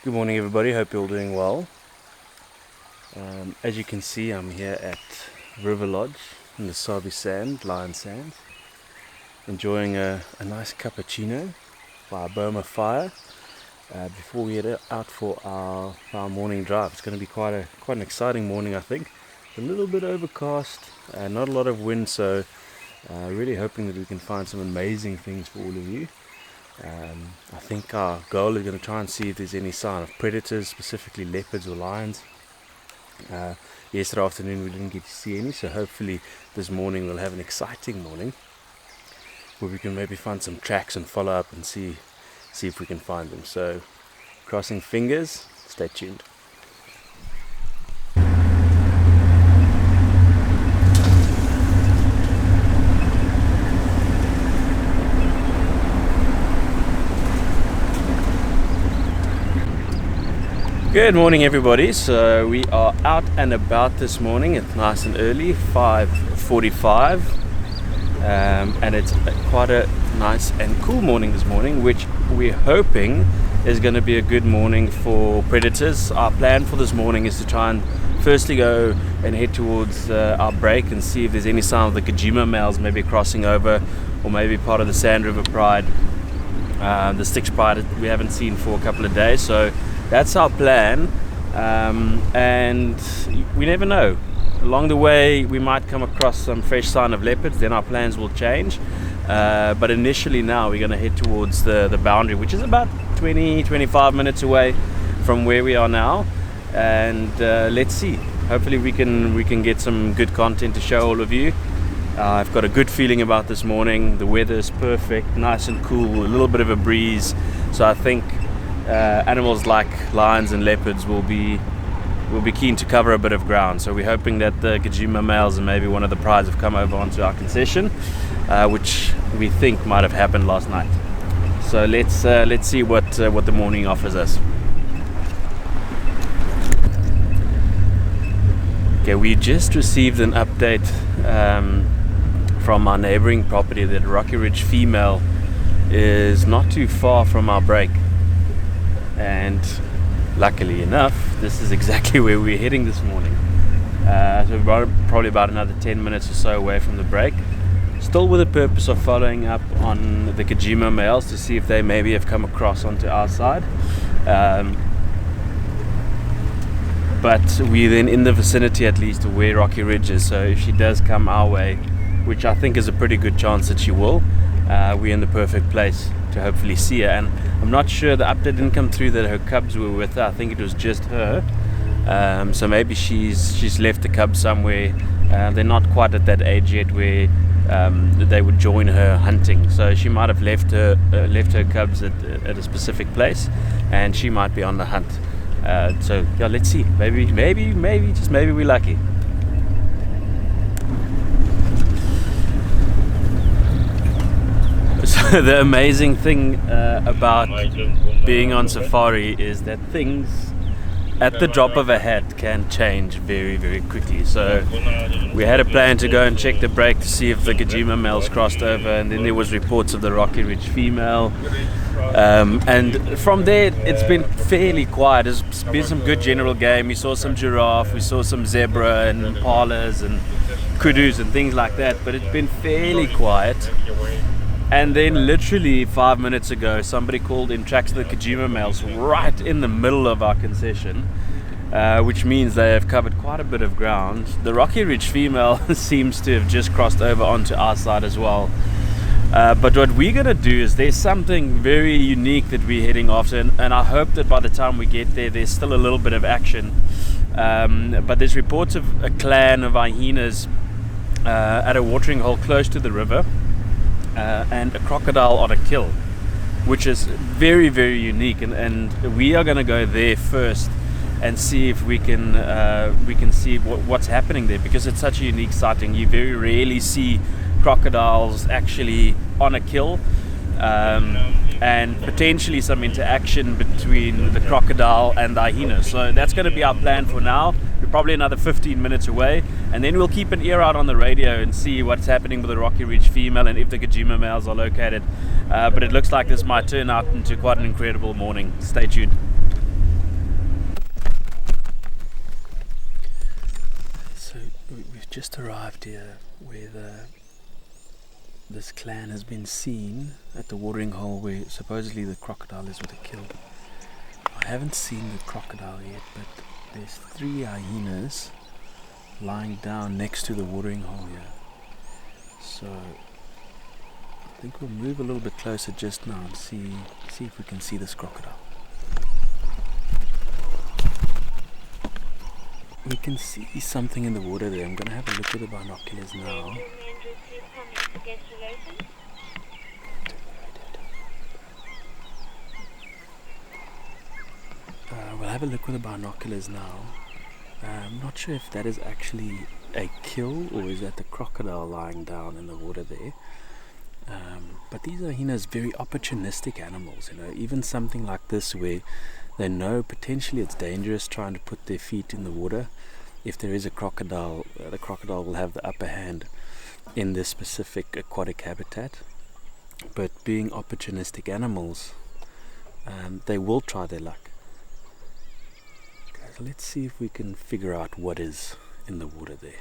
Good morning everybody, hope you're all doing well. As you can see, I'm here at River Lodge in the Sabi Sand, Lion Sands, enjoying a nice cappuccino by a Burma fire before we head out for our morning drive. It's going to be quite an exciting morning, I think. A little bit overcast, not a lot of wind, so really hoping that we can find some amazing things for all of you. I think our goal is going to try and see if there's any sign of predators, specifically leopards or lions. Yesterday afternoon we didn't get to see any, so hopefully this morning we'll have an exciting morning where we can maybe find some tracks and follow up and see if we can find them. So crossing fingers, stay tuned. Good morning everybody. So we are out and about this morning. It's nice and early, 5:45, and it's quite a nice and cool morning this morning, which we're hoping is going to be a good morning for predators. Our plan for this morning is to try and firstly go and head towards our break and see if there's any sign of the Kajima males maybe crossing over, or maybe part of the Sand River Pride, the Styx Pride that we haven't seen for a couple of days. So that's our plan, and we never know. Along the way we might come across some fresh sign of leopards, then our plans will change. But initially now we're going to head towards the boundary, which is about 20-25 minutes away from where we are now, and let's see. Hopefully we can get some good content to show all of you. I've got a good feeling about this morning. The weather is perfect, nice and cool, a little bit of a breeze, so I think animals like lions and leopards will be keen to cover a bit of ground. So we're hoping that the Kajima males and maybe one of the prides have come over onto our concession, which we think might have happened last night. So let's see what the morning offers us. Okay, we just received an update from our neighboring property that Rocky Ridge female is not too far from our break. And luckily enough, this is exactly where we're heading this morning. So we're probably about another 10 minutes or so away from the break. Still with the purpose of following up on the Kajima males to see if they maybe have come across onto our side. But we're then in the vicinity at least of where Rocky Ridge is. So if she does come our way, which I think is a pretty good chance that she will, we're in the perfect place to hopefully see her. And I'm not sure, the update didn't come through that her cubs were with her. I think it was just her. So maybe she's left the cubs somewhere. They're not quite at that age yet where they would join her hunting. So she might have left her cubs at a specific place, and she might be on the hunt. So yeah, let's see. Maybe we're lucky. So the amazing thing about being on safari is that things at the drop of a hat can change very, very quickly. So we had a plan to go and check the break to see if the Kajima males crossed over, and then there was reports of the Rocky Ridge female. And from there it's been fairly quiet. There's been some good general game. We saw some giraffe, we saw some zebra and impalas and kudus and things like that, but it's been fairly quiet. And then literally 5 minutes ago somebody called in tracks of the Kajima males right in the middle of our concession, which means they have covered quite a bit of ground. The Rocky Ridge female seems to have just crossed over onto our side as well. But what we're going to do is, there's something very unique that we're heading after, and I hope that by the time we get there there's still a little bit of action. But there's reports of a clan of hyenas at a watering hole close to the river, and a crocodile on a kill, which is very, very unique, and we are going to go there first and see if we can see what's happening there, because it's such a unique sighting. You very rarely see crocodiles actually on a kill, and potentially some interaction between the crocodile and the hyena. So that's going to be our plan for now. We're probably another 15 minutes away, and then we'll keep an ear out on the radio and see what's happening with the Rocky Ridge female and if the Kajima males are located. But it looks like this might turn out into quite an incredible morning. Stay tuned. just arrived here where this clan has been seen at the watering hole where supposedly the crocodile is what they killed. I haven't seen the crocodile yet, but there's 3 hyenas lying down next to the watering hole here. So I think we'll move a little bit closer just now and see if we can see this crocodile. We can see something in the water there. I'm going to have a look with the binoculars now. We'll have a look with the binoculars now. I'm not sure if that is actually a kill or is that the crocodile lying down in the water there. But these are hyenas, very opportunistic animals, you know, even something like this where they know potentially it's dangerous trying to put their feet in the water. If there is a crocodile, the crocodile will have the upper hand in this specific aquatic habitat. But being opportunistic animals, they will try their luck. Okay, so let's see if we can figure out what is in the water there.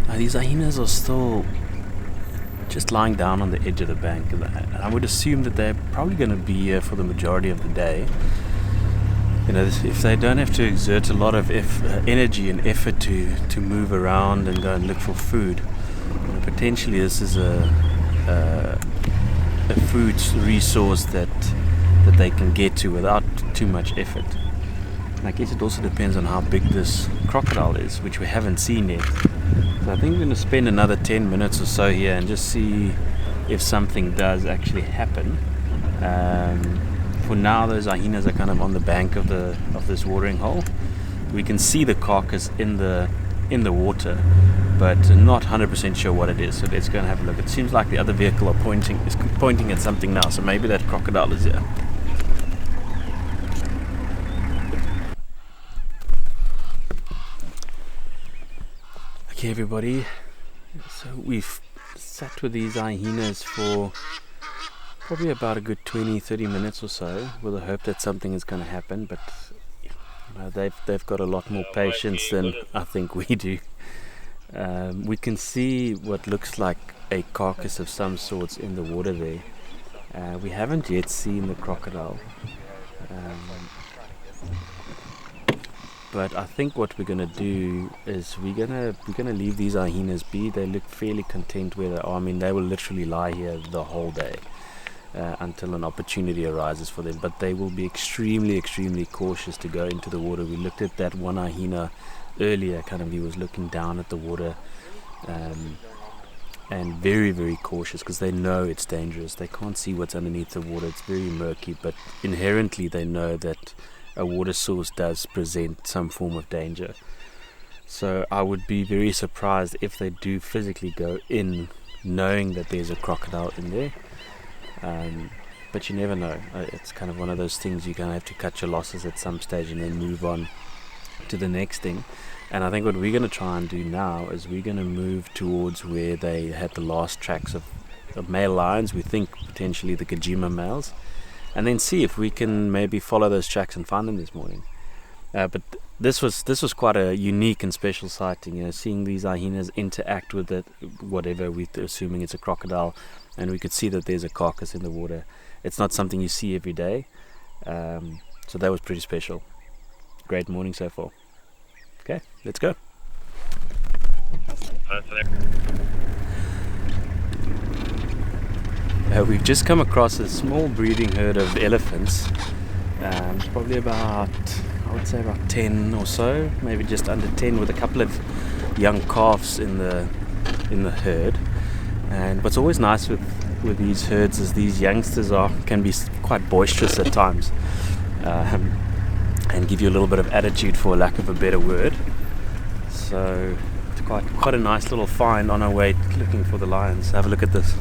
Now these hyenas are still just lying down on the edge of the bank, and I would assume that they're probably going to be here for the majority of the day. You know, if they don't have to exert a lot of energy and effort to move around and go and look for food, you know, potentially this is a food resource that they can get to without too much effort. And I guess it also depends on how big this crocodile is, which we haven't seen yet. So I think we're going to spend another 10 minutes or so here and just see if something does actually happen. For now, those hyenas are kind of on the bank of this watering hole. We can see the carcass in the water, but not 100% sure what it is. So let's go and have a look. It seems like the other vehicle is pointing at something now. So maybe that crocodile is here. Okay, everybody. So we've sat with these hyenas for probably about a good 20-30 minutes or so with the hope that something is going to happen, but you know, they've got a lot more patience than I think we do. We can see what looks like a carcass of some sorts in the water there. We haven't yet seen the crocodile, but I think what we're gonna do is we're gonna leave these hyenas be. They look fairly content where they are. I mean, they will literally lie here the whole day until an opportunity arises for them. But they will be extremely cautious to go into the water. We looked at that one hyena earlier. Kind of, he was looking down at the water, and very cautious because they know it's dangerous. They can't see what's underneath the water. It's very murky, but inherently they know that a water source does present some form of danger. So I would be very surprised if they do physically go in knowing that there's a crocodile in there. But you never know. It's kind of one of those things you're going to have to cut your losses at some stage and then move on to the next thing. And I think what we're going to try and do now is we're going to move towards where they had the last tracks of male lions. We think potentially the Kajima males, and then see if we can maybe follow those tracks and find them this morning. But this was quite a unique and special sighting. You know, seeing these hyenas interact with it, whatever we're assuming it's a crocodile, and we could see that there's a carcass in the water. It's not something you see every day, so that was pretty special. Great morning so far. Okay, let's go. We've just come across a small breeding herd of elephants. Probably about, I would say about 10 or so, maybe just under 10, with a couple of young calves in the herd. And what's always nice with these herds is these youngsters can be quite boisterous at times, and give you a little bit of attitude, for lack of a better word. So it's quite a nice little find on our way looking for the lions. Have a look at this.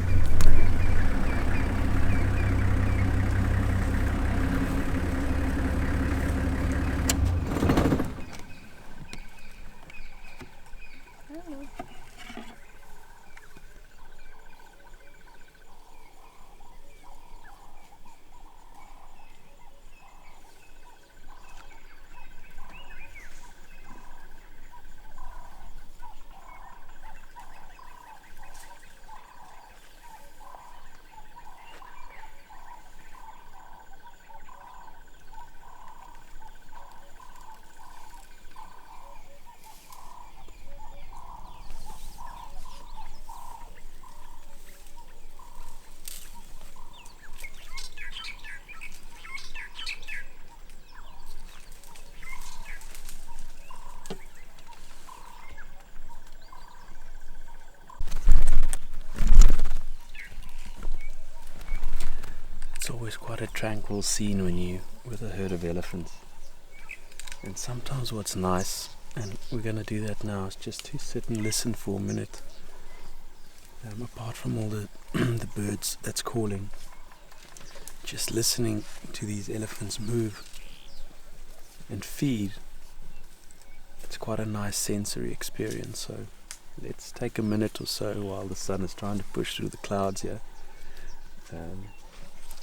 always quite a tranquil scene when you with a herd of elephants. And sometimes what's nice, and we're going to do that now, is just to sit and listen for a minute. Apart from all the the birds that's calling, just listening to these elephants move and feed. It's quite a nice sensory experience. So let's take a minute or so while the sun is trying to push through the clouds here.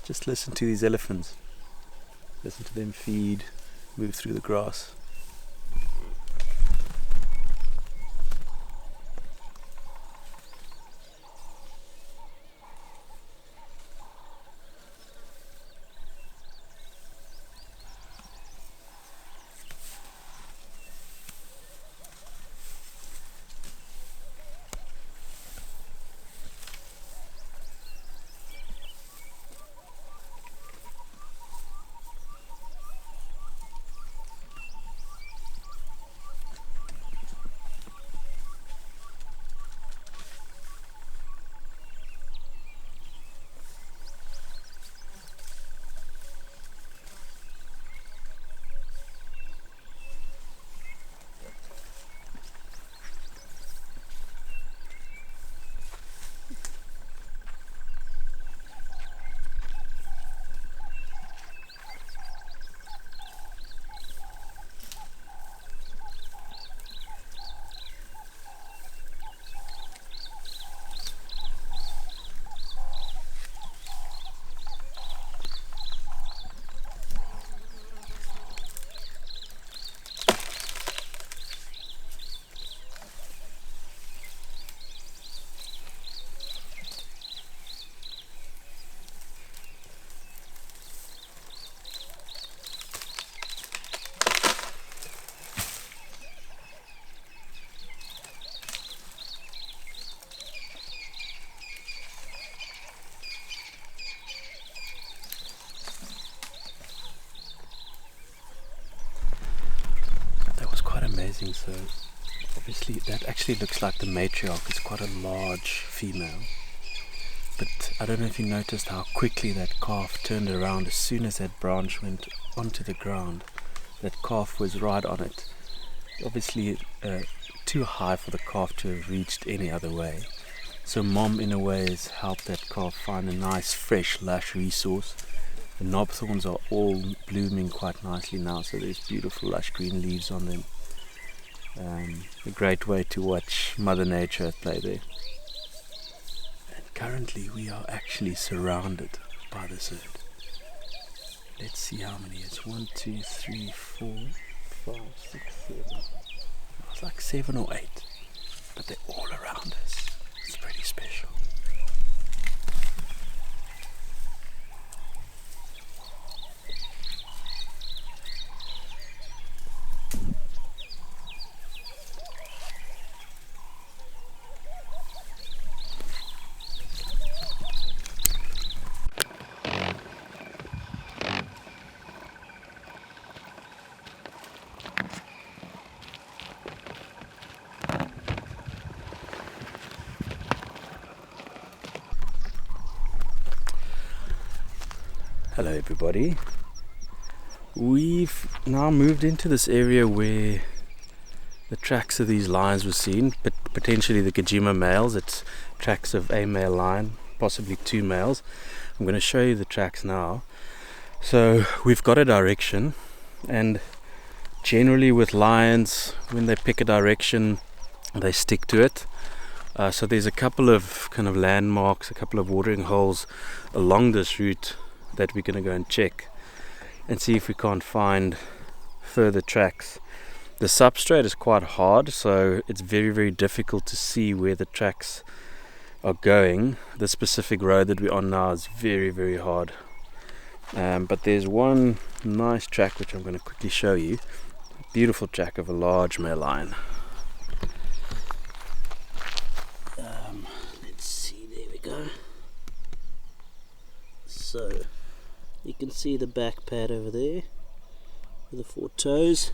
Just listen to these elephants. Listen to them feed, move through the grass. Amazing. So obviously that actually looks like the matriarch. It's quite a large female, but I don't know if you noticed how quickly that calf turned around as soon as that branch went onto the ground. That calf was right on it. Obviously too high for the calf to have reached any other way, so mom in a way has helped that calf find a nice fresh lush resource. The knob thorns are all blooming quite nicely now, so there's beautiful lush green leaves on them. A great way to watch Mother Nature at play there. And currently we are actually surrounded by this herd. Let's see how many it's 1, 2, 3, 4, 5, 6, 7. It's like 7 or 8, but they're all around us. It's pretty special. Hello everybody. We've now moved into this area where the tracks of these lions were seen, but potentially the Kajima males. It's tracks of a male lion, possibly 2 males. I'm going to show you the tracks now. So we've got a direction, and generally with lions, when they pick a direction, they stick to it. So there's a couple of kind of landmarks, a couple of watering holes along this route that we're going to go and check and see if we can't find further tracks. The substrate is quite hard, so it's very, very difficult to see where the tracks are going. The specific road that we're on now is very, very hard. But there's one nice track which I'm going to quickly show you. Beautiful track of a large male lion. Let's see, there we go. So you can see the back pad over there with the 4 toes,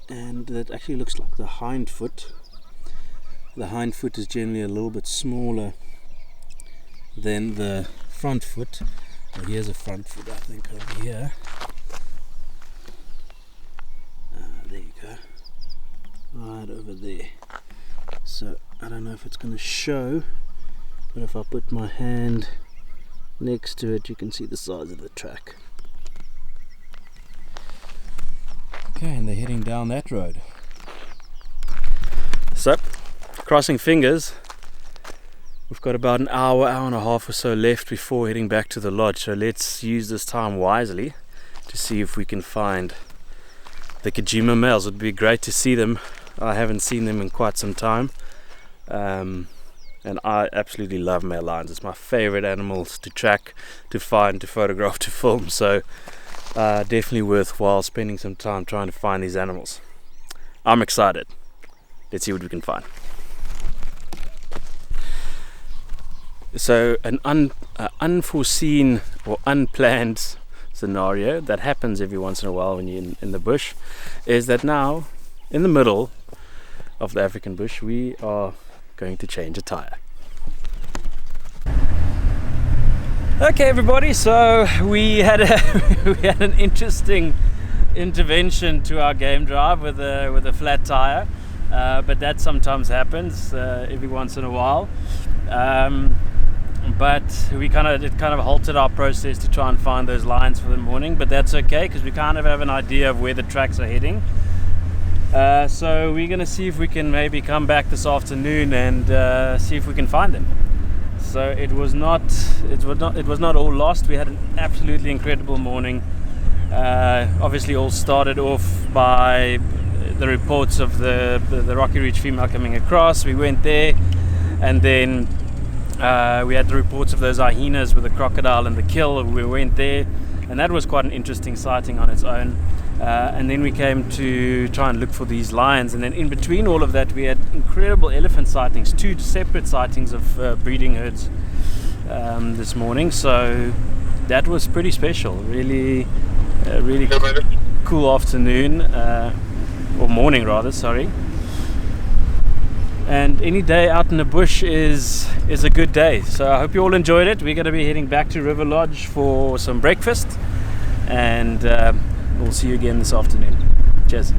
and that actually looks like the hind foot. The hind foot is generally a little bit smaller than the front foot, Well, here's a front foot, I think, over here. There you go. Right over there. So I don't know if it's going to show, but if I put my hand next to it, you can see the size of the track. Okay, and they're heading down that road. So, crossing fingers, we've got about an hour and a half or so left before heading back to the lodge. So let's use this time wisely to see if we can find the Kajima males. It would be great to see them. I haven't seen them in quite some time. And I absolutely love male lions. It's my favorite animals to track, to find, to photograph, to film. So definitely worthwhile spending some time trying to find these animals. I'm excited. Let's see what we can find. So an unforeseen or unplanned scenario that happens every once in a while when you're in the bush is that now in the middle of the African bush we are going to change a tire. Okay everybody, so we had an interesting intervention to our game drive with a flat tire, but that sometimes happens every once in a while. But it kind of halted our process to try and find those lines for the morning, but that's okay because we kind of have an idea of where the tracks are heading. So we're going to see if we can maybe come back this afternoon and see if we can find them. So it was not all lost. We had an absolutely incredible morning. Obviously all started off by the reports of the Rocky Ridge female coming across. We went there, and then we had the reports of those hyenas with the crocodile and the kill. We went there, and that was quite an interesting sighting on its own. And then we came to try and look for these lions, and then in between all of that we had incredible elephant sightings, 2 separate sightings of breeding herds this morning. So that was pretty special. Really cool afternoon, or morning rather, sorry. And any day out in the bush is a good day. So I hope you all enjoyed it. We're going to be heading back to River Lodge for some breakfast, and we'll see you again this afternoon. Cheers.